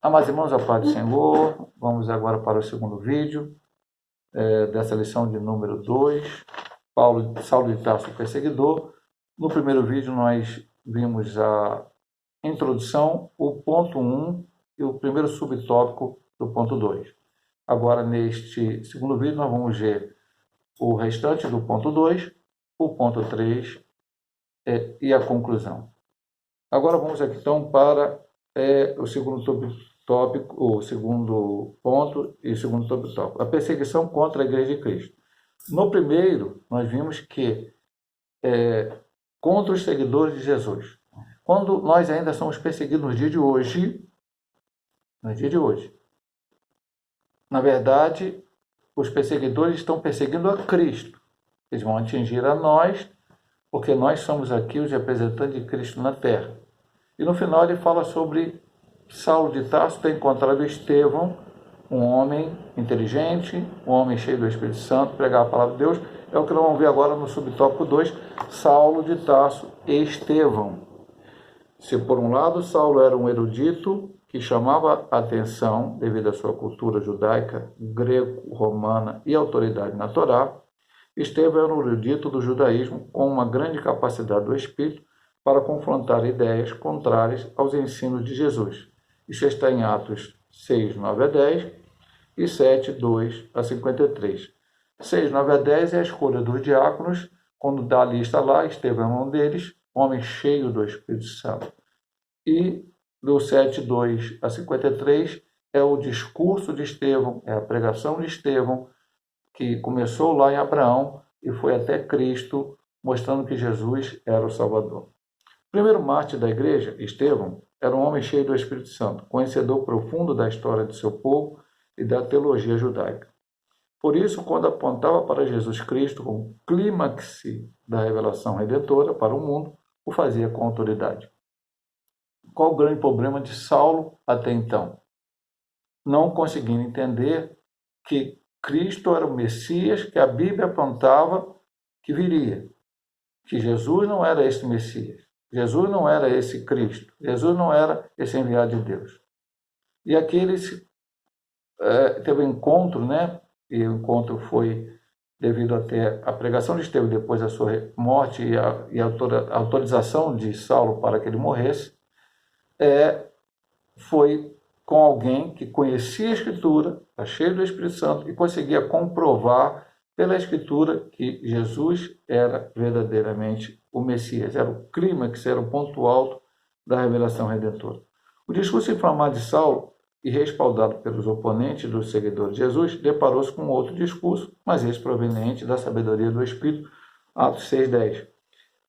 Amados irmãos, a paz do Senhor, vamos agora para o segundo vídeo dessa lição de número 2, Saulo de Tarso, perseguidor. No primeiro vídeo nós vimos a introdução, o ponto 1 e o primeiro subtópico do ponto 2. Agora, neste segundo vídeo, nós vamos ver o restante do ponto 2, o ponto 3 e a conclusão. Agora vamos aqui então para o segundo tópico, o segundo ponto e o segundo subtópico, a perseguição contra a Igreja de Cristo. No primeiro, nós vimos que contra os seguidores de Jesus. Quando nós ainda somos perseguidos no dia de hoje, na verdade, os perseguidores estão perseguindo a Cristo. Eles vão atingir a nós, porque nós somos aqui os representantes de Cristo na terra. E no final ele fala sobre Saulo de Tarso ter encontrado Estevão, um homem inteligente, um homem cheio do Espírito Santo, pregar a palavra de Deus. É o que nós vamos ver agora no subtópico 2, Saulo de Tarso e Estevão. Se por um lado Saulo era um erudito que chamava a atenção devido à sua cultura judaica, greco-romana e autoridade na Torá, Estevão era um erudito do judaísmo com uma grande capacidade do Espírito para confrontar ideias contrárias aos ensinos de Jesus. Isso está em Atos 6, 9 a 10 e 7, 2 a 53. 6, 9 a 10 é a escolha dos diáconos, quando dá a lista lá, Estevão é um deles, homem cheio do Espírito Santo. E do 7, 2 a 53 é o discurso de Estevão, é a pregação de Estevão, que começou lá em Abraão e foi até Cristo, mostrando que Jesus era o Salvador. O primeiro mártir da igreja, Estevão, era um homem cheio do Espírito Santo, conhecedor profundo da história de seu povo e da teologia judaica. Por isso, quando apontava para Jesus Cristo como clímax da revelação redentora para o mundo, o fazia com autoridade. Qual o grande problema de Saulo até então? Não conseguindo entender que Cristo era o Messias que a Bíblia apontava que viria, que Jesus não era esse Messias. Jesus não era esse Cristo. Jesus não era esse enviado de Deus. E aqui ele teve um encontro, né? E o encontro foi devido até a pregação de Estevão, depois da sua morte e a autorização de Saulo para que ele morresse, foi com alguém que conhecia a Escritura, está cheio do Espírito Santo, e conseguia comprovar pela Escritura que Jesus era verdadeiramente o Messias, era o clímax, era o ponto alto da revelação redentora. O discurso inflamado de Saulo, e respaldado pelos oponentes dos seguidores de Jesus, deparou-se com outro discurso, mas esse proveniente da sabedoria do Espírito, Atos 6:10.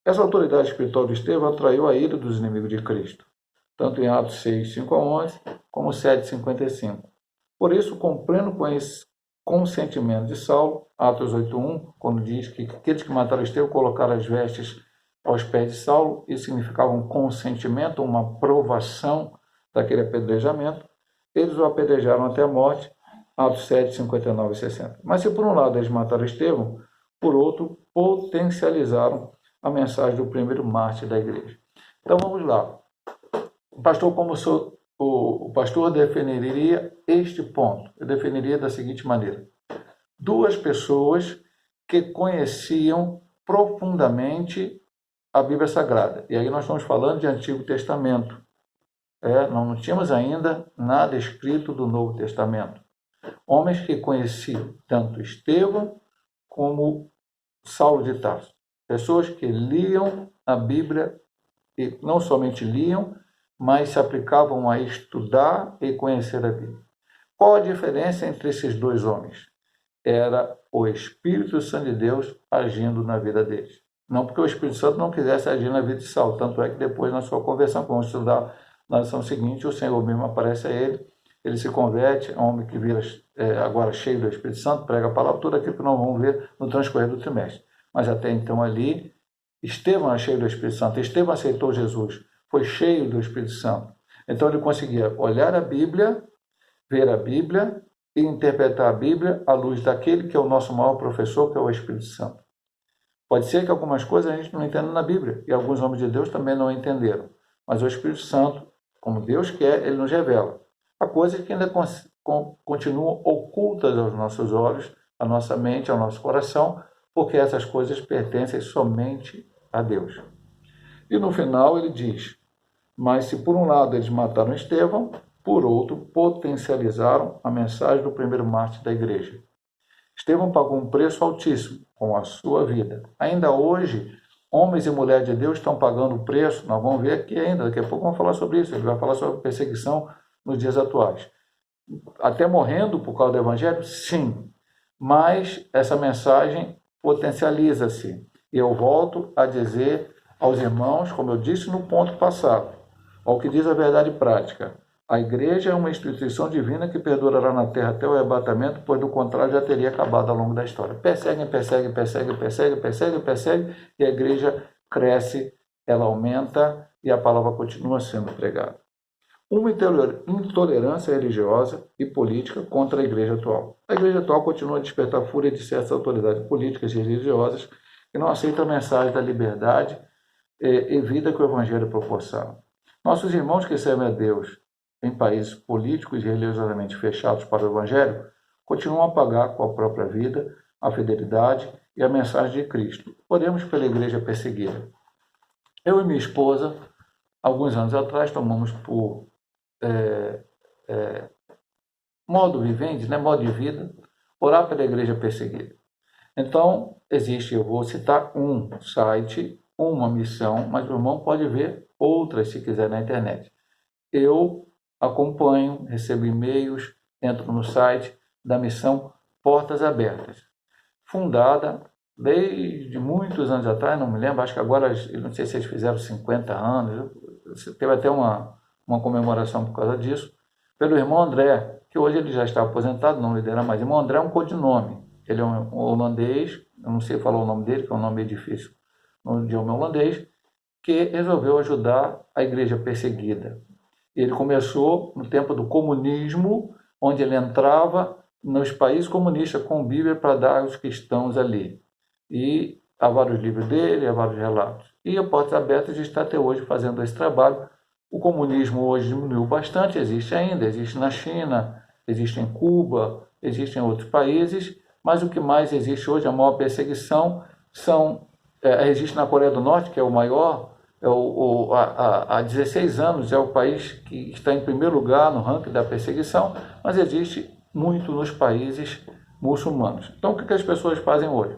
Essa autoridade espiritual de Estevão atraiu a ira dos inimigos de Cristo, tanto em Atos 6, 5 a 11, como 7, 55. Por isso, com pleno consentimento de Saulo, Atos 8:1, quando diz que aqueles que mataram Estevão colocaram as vestes aos pés de Saulo, isso significava um consentimento, uma aprovação daquele apedrejamento, eles o apedrejaram até a morte, Atos 7, 59 e 60. Mas se por um lado eles mataram Estevão, por outro, potencializaram a mensagem do primeiro mártir da igreja. Então vamos lá. O pastor definiria este ponto. Eu definiria da seguinte maneira: duas pessoas que conheciam profundamente a Bíblia Sagrada. E aí nós estamos falando de Antigo Testamento. Não tínhamos ainda nada escrito do Novo Testamento. Homens que conheciam tanto Estevão como Saulo de Tarso. Pessoas que liam a Bíblia e não somente liam, mas se aplicavam a estudar e conhecer a Bíblia. Qual a diferença entre esses dois homens? Era o Espírito Santo de Deus agindo na vida deles. Não porque o Espírito Santo não quisesse agir na vida de Saulo, tanto é que depois na sua conversão, vamos estudar na lição seguinte, o Senhor mesmo aparece a ele se converte, é um homem que vira agora cheio do Espírito Santo, prega a palavra, tudo aquilo que nós vamos ver no transcorrer do trimestre. Mas até então ali, Estevão era cheio do Espírito Santo, Estevão aceitou Jesus, foi cheio do Espírito Santo. Então ele conseguia olhar a Bíblia, ver a Bíblia e interpretar a Bíblia à luz daquele que é o nosso maior professor, que é o Espírito Santo. Pode ser que algumas coisas a gente não entenda na Bíblia, e alguns homens de Deus também não entenderam. Mas o Espírito Santo, como Deus quer, ele nos revela. Há coisas que ainda continuam ocultas aos nossos olhos, à nossa mente, ao nosso coração, porque essas coisas pertencem somente a Deus. E no final ele diz: mas se por um lado eles mataram Estevão, por outro potencializaram a mensagem do primeiro mártir da igreja. Estevão pagou um preço altíssimo com a sua vida. Ainda hoje, homens e mulheres de Deus estão pagando o preço. Nós vamos ver aqui ainda, daqui a pouco vamos falar sobre isso. Ele vai falar sobre perseguição nos dias atuais. Até morrendo por causa do evangelho? Sim. Mas essa mensagem potencializa-se. E eu volto a dizer aos irmãos, como eu disse no ponto passado, ao que diz a verdade prática. A igreja é uma instituição divina que perdurará na terra até o arrebatamento, pois do contrário já teria acabado ao longo da história. Perseguem, e a igreja cresce, ela aumenta e a palavra continua sendo pregada. Uma intolerância religiosa e política contra a igreja atual. A igreja atual continua a despertar a fúria de certas autoridades políticas e religiosas que não aceitam a mensagem da liberdade e vida que o evangelho proporciona. Nossos irmãos que servem a Deus em países políticos e religiosamente fechados para o evangelho continuam a pagar com a própria vida a fidelidade e a mensagem de Cristo. Oremos pela igreja perseguida. Eu e minha esposa, alguns anos atrás, tomamos por modo vivente, modo de vida, orar pela igreja perseguida. Então, existe, eu vou citar um site, uma missão, mas o irmão pode ver outras se quiser na internet. Eu acompanho, recebo e-mails, entro no site da missão Portas Abertas, fundada desde muitos anos atrás, não me lembro, acho que agora, não sei se eles fizeram 50 anos, teve até uma comemoração por causa disso, pelo irmão André, que hoje ele já está aposentado, não lidera mais. Irmão André é um codinome, ele é um holandês, eu não sei falar o nome dele, que é um nome meio difícil no idioma holandês, que resolveu ajudar a igreja perseguida. Ele começou no tempo do comunismo, onde ele entrava nos países comunistas com Bíblia para dar aos cristãos ali. E há vários livros dele, há vários relatos. E a Portas Abertas está até hoje fazendo esse trabalho. O comunismo hoje diminuiu bastante, existe ainda, existe na China, existe em Cuba, existe em outros países, mas o que mais existe hoje, a maior perseguição, existe na Coreia do Norte, que é o maior, há 16 anos é o país que está em primeiro lugar no ranking da perseguição, mas existe muito nos países muçulmanos. Então, o que as pessoas fazem hoje?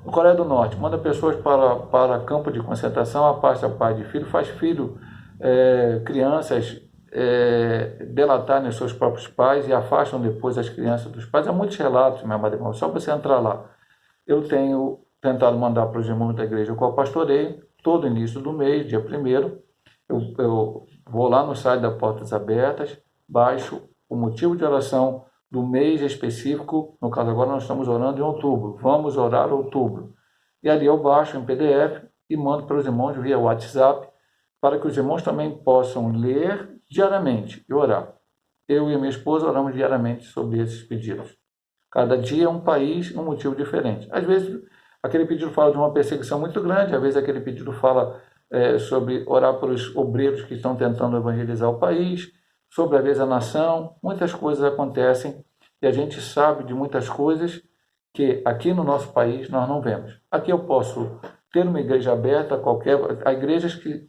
A Coreia do Norte manda pessoas para campo de concentração, afasta pai de filho, faz crianças delatarem seus próprios pais e afastam depois as crianças dos pais. Há muitos relatos, meu amado irmão, só você entrar lá. Eu tenho tentado mandar para os irmãos da igreja qual pastoreio, todo início do mês, dia 1º, eu vou lá no site da Portas Abertas, baixo o motivo de oração do mês específico, no caso agora nós estamos orando em outubro, vamos orar outubro. E ali eu baixo em PDF e mando para os irmãos via WhatsApp, para que os irmãos também possam ler diariamente e orar. Eu e minha esposa oramos diariamente sobre esses pedidos. Cada dia é um país, um motivo diferente. Às vezes aquele pedido fala de uma perseguição muito grande, às vezes aquele pedido fala sobre orar pelos obreiros que estão tentando evangelizar o país, sobre às vezes a nação. Muitas coisas acontecem e a gente sabe de muitas coisas que aqui no nosso país nós não vemos. Aqui eu posso ter uma igreja aberta, há igrejas que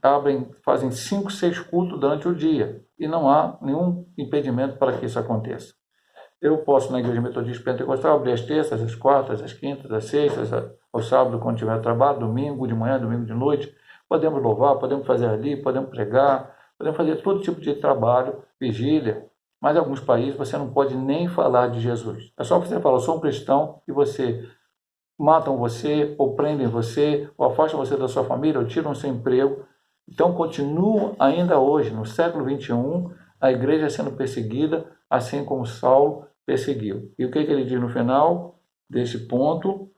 fazem 5, 6 cultos durante o dia e não há nenhum impedimento para que isso aconteça. Eu posso, na igreja metodista pentecostal, abrir as terças, as quartas, as quintas, as sextas, ao sábado, quando tiver trabalho, domingo de manhã, domingo de noite. Podemos louvar, podemos fazer ali, podemos pregar, podemos fazer todo tipo de trabalho, vigília. Mas em alguns países você não pode nem falar de Jesus. É só você falar, eu sou um cristão, e você matam você, ou prendem você, ou afastam você da sua família, ou tiram o seu emprego. Então continua ainda hoje, no século XXI, a igreja sendo perseguida, assim como Saulo perseguiu. E o que ele diz no final desse ponto?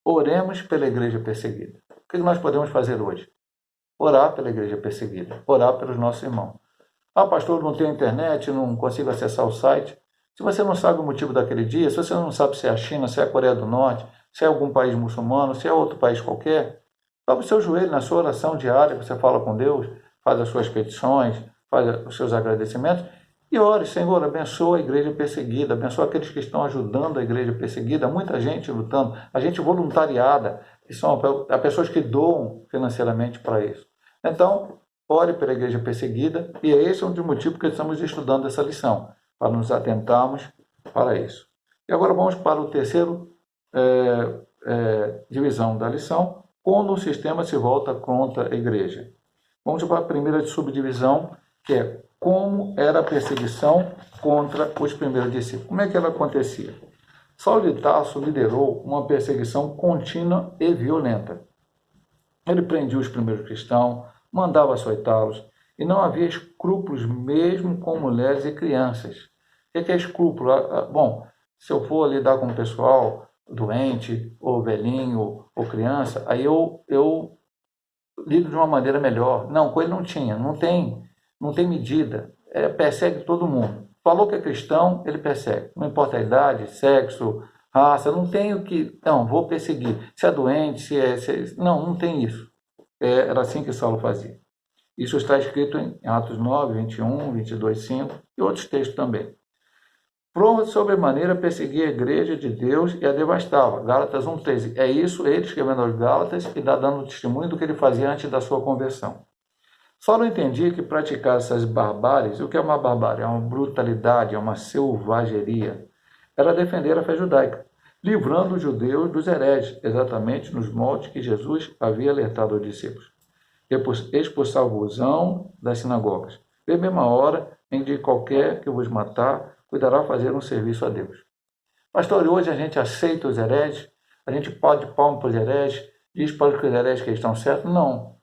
Oremos pela igreja perseguida. O que nós podemos fazer hoje? Orar pela igreja perseguida, orar pelos nossos irmãos. Ah, pastor, não tenho internet, não consigo acessar o site. Se você não sabe o motivo daquele dia, se você não sabe se é a China, se é a Coreia do Norte, se é algum país muçulmano, se é outro país qualquer, dobre o seu joelho na sua oração diária, que você fala com Deus, faz as suas petições, faz os seus agradecimentos, e ore, Senhor, abençoa a igreja perseguida, abençoa aqueles que estão ajudando a igreja perseguida, muita gente lutando, a gente voluntariada, que são pessoas que doam financeiramente para isso. Então, ore pela igreja perseguida, e esse é um dos motivos que estamos estudando essa lição, para nos atentarmos para isso. E agora vamos para o terceiro divisão da lição, quando o sistema se volta contra a igreja. Vamos para a primeira subdivisão, que é como era a perseguição contra os primeiros discípulos. Como é que ela acontecia? Saulo de Tarso liderou uma perseguição contínua e violenta. Ele prendia os primeiros cristãos, mandava açoitá-los, e não havia escrúpulos mesmo com mulheres e crianças. O que é escrúpulo? Bom, se eu for lidar com o pessoal doente, ou velhinho, ou criança, aí eu lido de uma maneira melhor. Não, com ele não tinha, não tem medida, persegue todo mundo. Falou que é cristão, ele persegue. Não importa a idade, sexo, raça, não tem o que... Não, vou perseguir. Se é doente, não tem isso. Era assim que Saulo fazia. Isso está escrito em Atos 9, 21, 22, 5 e outros textos também. Pronto, sobremaneira, perseguia a igreja de Deus e a devastava. Gálatas 1,13. É isso, ele escrevendo aos Gálatas e dando testemunho do que ele fazia antes da sua conversão. Saulo entendia que praticar essas barbáries, o que é uma barbárie? É uma brutalidade, é uma selvageria. Era defender a fé judaica, livrando os judeus dos hereges, exatamente nos moldes que Jesus havia alertado aos discípulos. Expulsar-vos-ão das sinagogas. Da mesma hora em que qualquer que vos matar, cuidará fazer um serviço a Deus. Pastor, hoje a gente aceita os hereges? A gente pode palmo para os hereges? Diz para os hereges que eles estão certos? Não.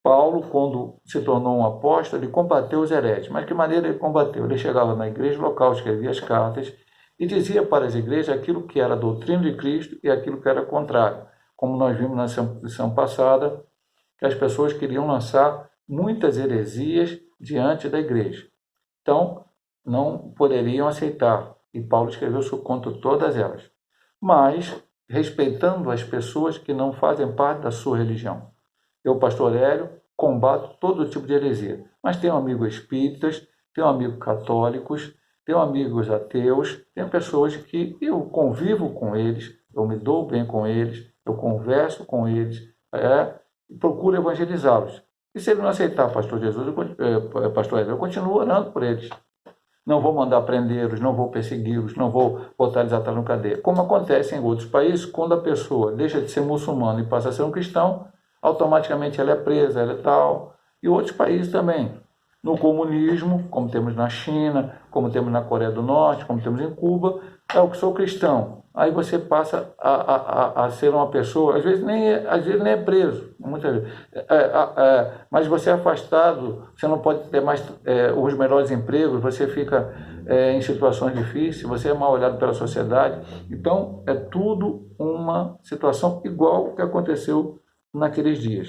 Paulo, quando se tornou um apóstolo, ele combateu os hereges. Mas que maneira ele combateu? Ele chegava na igreja local, escrevia as cartas e dizia para as igrejas aquilo que era a doutrina de Cristo e aquilo que era contrário. Como nós vimos na lição passada, que as pessoas queriam lançar muitas heresias diante da igreja. Então, não poderiam aceitar. E Paulo escreveu contra todas elas. Mas, respeitando as pessoas que não fazem parte da sua religião. Eu, pastor Hélio, combato todo tipo de heresia. Mas tenho amigos espíritas, tenho amigos católicos, tenho amigos ateus, tenho pessoas que eu convivo com eles, eu me dou bem com eles, eu converso com eles, e procuro evangelizá-los. E se ele não aceitar, pastor pastor Hélio, eu continuo orando por eles. Não vou mandar prendê-los, não vou persegui-los, não vou botar eles atrás no cadeia. Como acontece em outros países, quando a pessoa deixa de ser muçulmana e passa a ser um cristão, automaticamente ela é presa, ela é tal. E outros países também. No comunismo, como temos na China, como temos na Coreia do Norte, como temos em Cuba, eu que sou cristão. Aí você passa a ser uma pessoa, às vezes nem é preso, muitas vezes. Mas você é afastado, você não pode ter mais os melhores empregos, você fica em situações difíceis, você é mal olhado pela sociedade. Então, é tudo uma situação igual ao que aconteceu naqueles dias.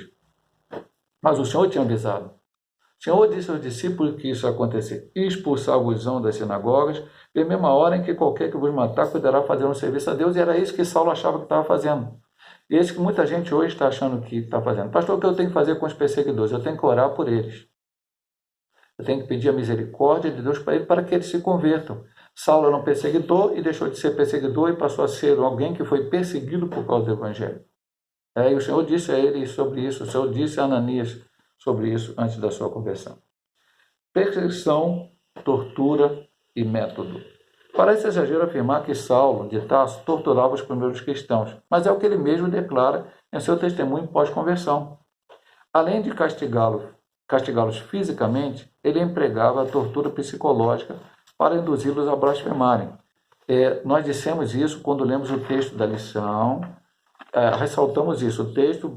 Mas o Senhor tinha avisado. O Senhor disse aos discípulos que isso ia acontecer. Expulsar-vos-ão das sinagogas, e na mesma hora em que qualquer que vos matar, cuidará fazer um serviço a Deus. E era isso que Saulo achava que estava fazendo. E é isso que muita gente hoje está achando que está fazendo. Pastor, o que eu tenho que fazer com os perseguidores? Eu tenho que orar por eles. Eu tenho que pedir a misericórdia de Deus para eles, para que eles se convertam. Saulo era um perseguidor e deixou de ser perseguidor e passou a ser alguém que foi perseguido por causa do Evangelho. E o Senhor disse a ele sobre isso, o Senhor disse a Ananias sobre isso antes da sua conversão. Perseguição, tortura e método. Parece exagero afirmar que Saulo de Tarso torturava os primeiros cristãos, mas é o que ele mesmo declara em seu testemunho pós-conversão. Além de castigá-los fisicamente, ele empregava a tortura psicológica para induzi-los a blasfemarem. Nós dissemos isso quando lemos o texto da lição, ressaltamos isso, o texto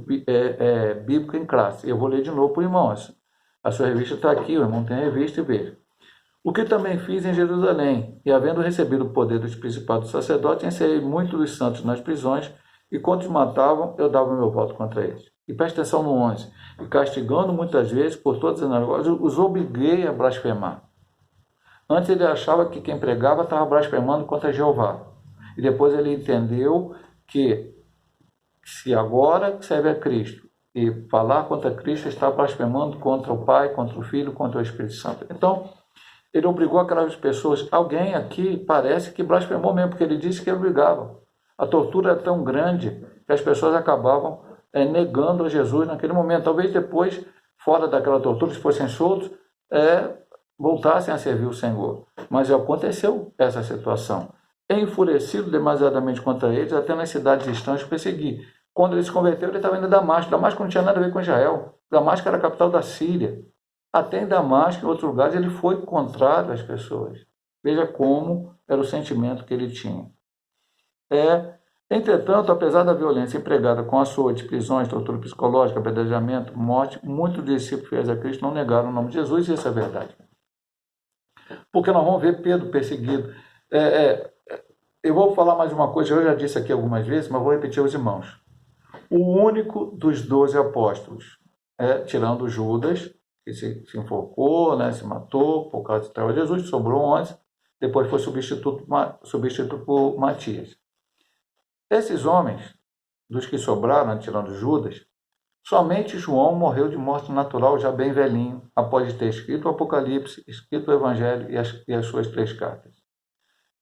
bíblico em classe. Eu vou ler de novo para o irmão. A sua revista está aqui, o irmão tem a revista e veja. O que também fiz em Jerusalém, e havendo recebido o poder dos principados dos sacerdotes, encerrei muitos dos santos nas prisões, e quando os matavam, eu dava o meu voto contra eles. E presta atenção no 11. E castigando muitas vezes por todas as sinagogas, os obriguei a blasfemar. Antes ele achava que quem pregava estava blasfemando contra Jeová. E depois ele entendeu que se agora serve a Cristo e falar contra Cristo está blasfemando contra o Pai, contra o Filho, contra o Espírito Santo. Então, ele obrigou aquelas pessoas, alguém aqui parece que blasfemou mesmo, porque ele disse que ele obrigava. A tortura era tão grande que as pessoas acabavam negando a Jesus naquele momento. Talvez depois, fora daquela tortura, se fossem soltos, voltassem a servir o Senhor. Mas aconteceu essa situação. Enfurecido demasiadamente contra eles, até nas cidades distantes perseguir. Quando ele se converteu, ele estava indo a Damasco. Damasco não tinha nada a ver com Israel. Damasco era a capital da Síria. Até em Damasco, em outros lugares, ele foi contrário às pessoas. Veja como era o sentimento que ele tinha. Entretanto, apesar da violência empregada com açoites, prisões, tortura psicológica, apedrejamento, morte, muitos discípulos fiéis a Cristo não negaram o nome de Jesus, e isso é verdade. Porque nós vamos ver Pedro perseguido. Eu vou falar mais uma coisa, eu já disse aqui algumas vezes, mas vou repetir aos irmãos. O único dos 12 apóstolos, tirando Judas, que se enforcou, se matou por causa de trair Jesus, sobrou 11, depois foi substituto por Matias. Esses homens, dos que sobraram, tirando Judas, somente João morreu de morte natural, já bem velhinho, após ter escrito o Apocalipse, escrito o Evangelho e as suas 3 cartas.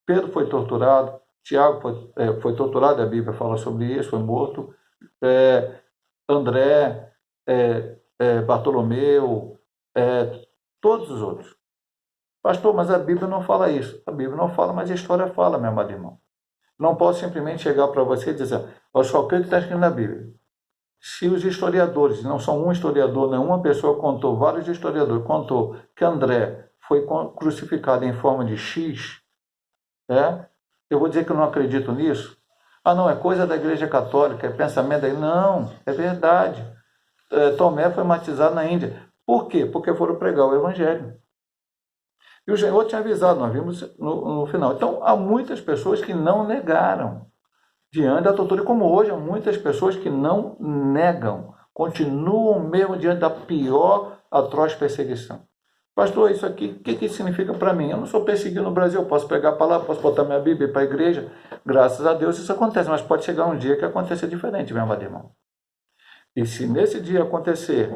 Pedro foi torturado, Tiago foi torturado, a Bíblia fala sobre isso, foi morto, André, Bartolomeu, todos os outros. Pastor, mas a Bíblia não fala isso. A Bíblia não fala, mas a história fala, meu amado irmão. Não posso simplesmente chegar para você e dizer, eu só creio que está escrito na Bíblia. Se os historiadores, não são um historiador, nenhuma pessoa contou, vários historiadores contou que André foi crucificado em forma de X, eu vou dizer que eu não acredito nisso. Não, é coisa da Igreja Católica, é pensamento aí. Não, é verdade. Tomé foi batizado na Índia. Por quê? Porque foram pregar o Evangelho. E o Senhor tinha avisado, nós vimos no final. Então, há muitas pessoas que não negaram diante da tortura, como hoje há muitas pessoas que não negam, continuam mesmo diante da pior, atroz perseguição. Pastor, isso aqui, o que significa para mim? Eu não sou perseguido no Brasil, eu posso pregar a palavra, posso botar minha Bíblia para a igreja, graças a Deus isso acontece, mas pode chegar um dia que aconteça diferente, meu amado irmão. E se nesse dia acontecer,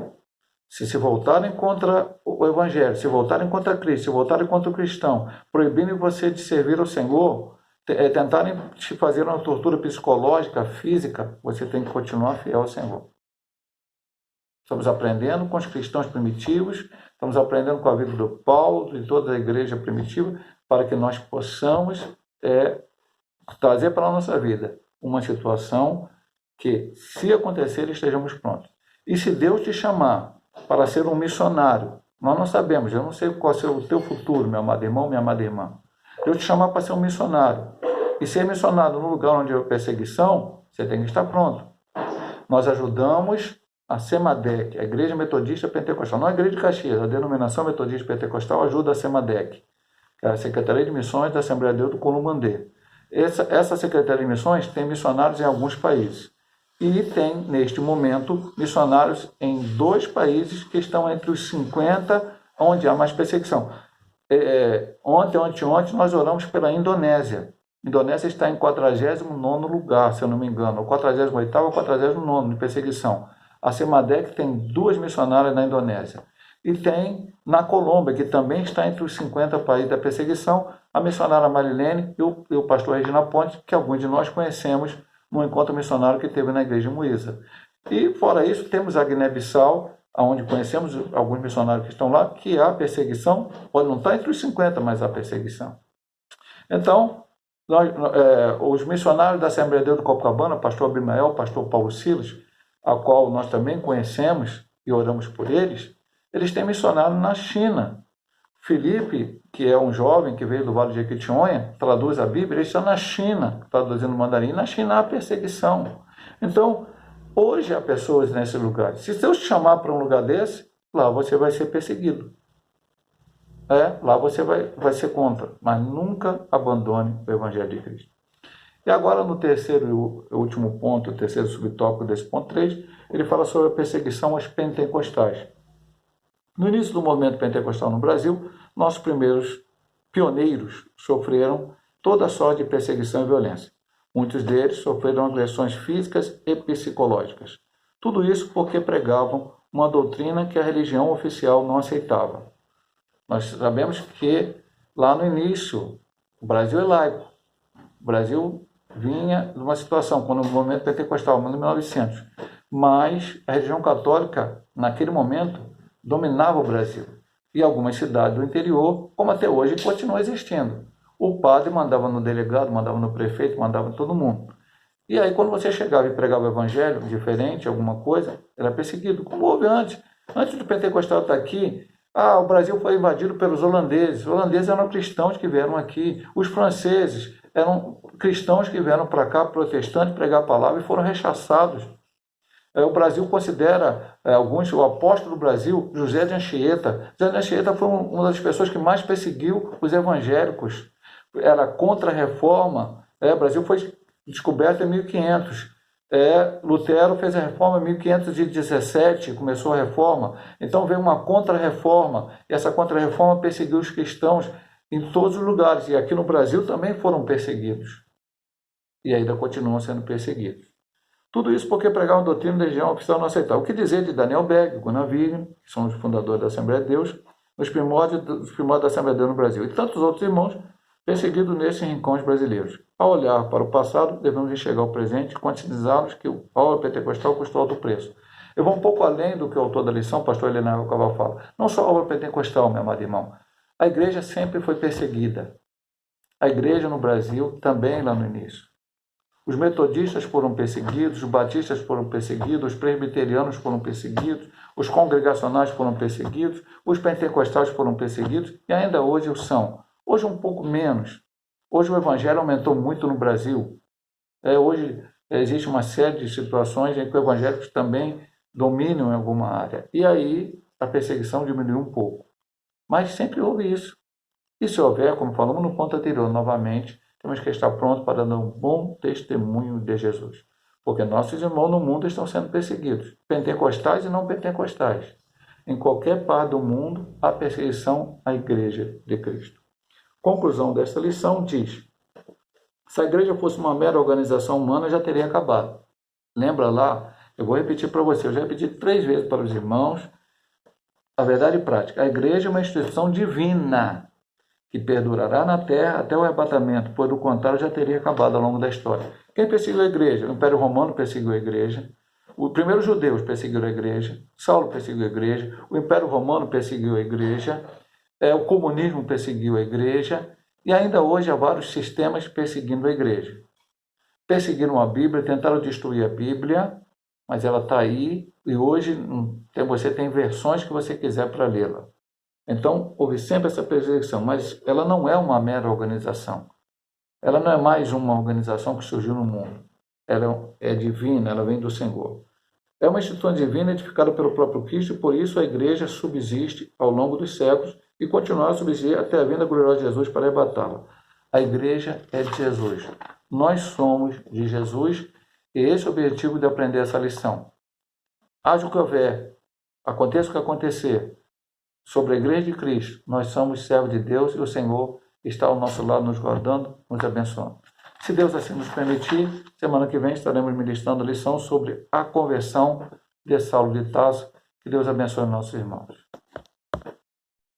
se voltarem contra o Evangelho, se voltarem contra Cristo, se voltarem contra o cristão, proibindo você de servir ao Senhor, tentarem te fazer uma tortura psicológica, física, você tem que continuar fiel ao Senhor. Estamos aprendendo com os cristãos primitivos, estamos aprendendo com a vida do Paulo, de toda a igreja primitiva, para que nós possamos trazer para a nossa vida uma situação que, se acontecer, estejamos prontos. E se Deus te chamar para ser um missionário, nós não sabemos, eu não sei qual é o teu futuro, meu amado irmão, minha amada irmã. Deus te chamar para ser um missionário. E ser missionário no lugar onde há perseguição, você tem que estar pronto. Nós ajudamos a SEMADEC, a Igreja Metodista Pentecostal, não a Igreja de Caxias, a Denominação Metodista Pentecostal ajuda a SEMADEC, que é a Secretaria de Missões da Assembleia de Deus do Columbandê. Essa Secretaria de Missões tem missionários em alguns países. E tem, neste momento, missionários em 2 países que estão entre os 50 onde há mais perseguição. Ontem nós oramos pela Indonésia. A Indonésia está em 49º lugar, se eu não me engano, ou 48º ou 49º de perseguição. A SEMADEC tem 2 missionárias na Indonésia. E tem na Colômbia, que também está entre os 50 países da perseguição, a missionária Marilene e o pastor Regina Ponte, que alguns de nós conhecemos no encontro missionário que teve na igreja de Moísa. E, fora isso, temos a Guiné-Bissau, onde conhecemos alguns missionários que estão lá, que há perseguição, pode não estar entre os 50, mas há perseguição. Então, os missionários da Assembleia de Deus do Copacabana, pastor Abimael, pastor Paulo Silas, a qual nós também conhecemos e oramos por eles têm missionário na China. Felipe, que é um jovem que veio do Vale de Jequitinhonha, traduz a Bíblia, ele está na China, traduzindo o mandarim. Na China há perseguição. Então, hoje há pessoas nesse lugar. Se Deus te chamar para um lugar desse, lá você vai ser perseguido. Lá você vai ser contra. Mas nunca abandone o Evangelho de Cristo. E agora, no terceiro e último ponto, o terceiro subtópico desse ponto 3, ele fala sobre a perseguição aos pentecostais. No início do movimento pentecostal no Brasil, nossos primeiros pioneiros sofreram toda sorte de perseguição e violência. Muitos deles sofreram agressões físicas e psicológicas. Tudo isso porque pregavam uma doutrina que a religião oficial não aceitava. Nós sabemos que lá no início, o Brasil é laico. O Brasil vinha de uma situação, quando o movimento pentecostal, em 1900, mas a religião católica, naquele momento, dominava o Brasil. E algumas cidades do interior, como até hoje, continuam existindo. O padre mandava no delegado, mandava no prefeito, mandava em todo mundo. E aí, quando você chegava e pregava o evangelho diferente, alguma coisa, era perseguido, como houve antes. Antes do pentecostal estar aqui, o Brasil foi invadido pelos holandeses. Os holandeses eram cristãos que vieram aqui. Os franceses eram cristãos que vieram para cá, protestantes, pregar a palavra e foram rechaçados. O Brasil considera o apóstolo do Brasil, José de Anchieta. José de Anchieta foi uma das pessoas que mais perseguiu os evangélicos. Era contra a reforma. O Brasil foi descoberto em 1500. Lutero fez a reforma em 1517, começou a reforma. Então veio uma contra-reforma. E essa contra-reforma perseguiu os cristãos em todos os lugares. E aqui no Brasil também foram perseguidos. E ainda continuam sendo perseguidos. Tudo isso porque pregar uma doutrina da religião oficial não aceitar. O que dizer de Daniel Berg, Gunnar Wigner, que são os fundadores da Assembleia de Deus, os primórdios da Assembleia de Deus no Brasil, e tantos outros irmãos perseguidos nesses rincões brasileiros. Ao olhar para o passado, devemos enxergar o presente e conscientizá-los que a obra pentecostal custou alto preço. Eu vou um pouco além do que o autor da lição, pastor Helena Caval, fala. Não só a obra pentecostal, meu amado irmão. A igreja sempre foi perseguida. A igreja no Brasil também lá no início. Os metodistas foram perseguidos, os batistas foram perseguidos, os presbiterianos foram perseguidos, os congregacionais foram perseguidos, os pentecostais foram perseguidos e ainda hoje o são. Hoje um pouco menos. Hoje o evangelho aumentou muito no Brasil. Hoje existe uma série de situações em que os evangélicos também dominam em alguma área. E aí a perseguição diminuiu um pouco. Mas sempre houve isso. E se houver, como falamos no ponto anterior, novamente, temos que estar prontos para dar um bom testemunho de Jesus. Porque nossos irmãos no mundo estão sendo perseguidos. Pentecostais e não pentecostais. Em qualquer parte do mundo, há perseguição à igreja de Cristo. Conclusão desta lição diz: se a igreja fosse uma mera organização humana, já teria acabado. Lembra lá? Eu vou repetir para você. Eu já repeti 3 vezes para os irmãos. A verdade prática. A igreja é uma instituição divina, que perdurará na terra até o arrebatamento, pois do contrário já teria acabado ao longo da história. Quem perseguiu a igreja? O Império Romano perseguiu a igreja, os primeiros judeus perseguiram a igreja, Saulo perseguiu a igreja, o Império Romano perseguiu a igreja, o comunismo perseguiu a igreja, e ainda hoje há vários sistemas perseguindo a igreja. Perseguiram a Bíblia, tentaram destruir a Bíblia, mas ela está aí, e hoje você tem versões que você quiser para lê-la. Então, houve sempre essa perseguição, mas ela não é uma mera organização. Ela não é mais uma organização que surgiu no mundo. Ela é divina, ela vem do Senhor. É uma instituição divina edificada pelo próprio Cristo, e por isso a igreja subsiste ao longo dos séculos e continuará a subsistir até a vinda gloriosa de Jesus para arrebatá-la. A igreja é de Jesus. Nós somos de Jesus e esse é o objetivo de aprender essa lição. Haja o que houver, aconteça o que acontecer, sobre a igreja de Cristo, nós somos servos de Deus e o Senhor está ao nosso lado nos guardando, nos abençoando. Se Deus assim nos permitir, semana que vem estaremos ministrando a lição sobre a conversão de Saulo de Tarso. Que Deus abençoe nossos irmãos.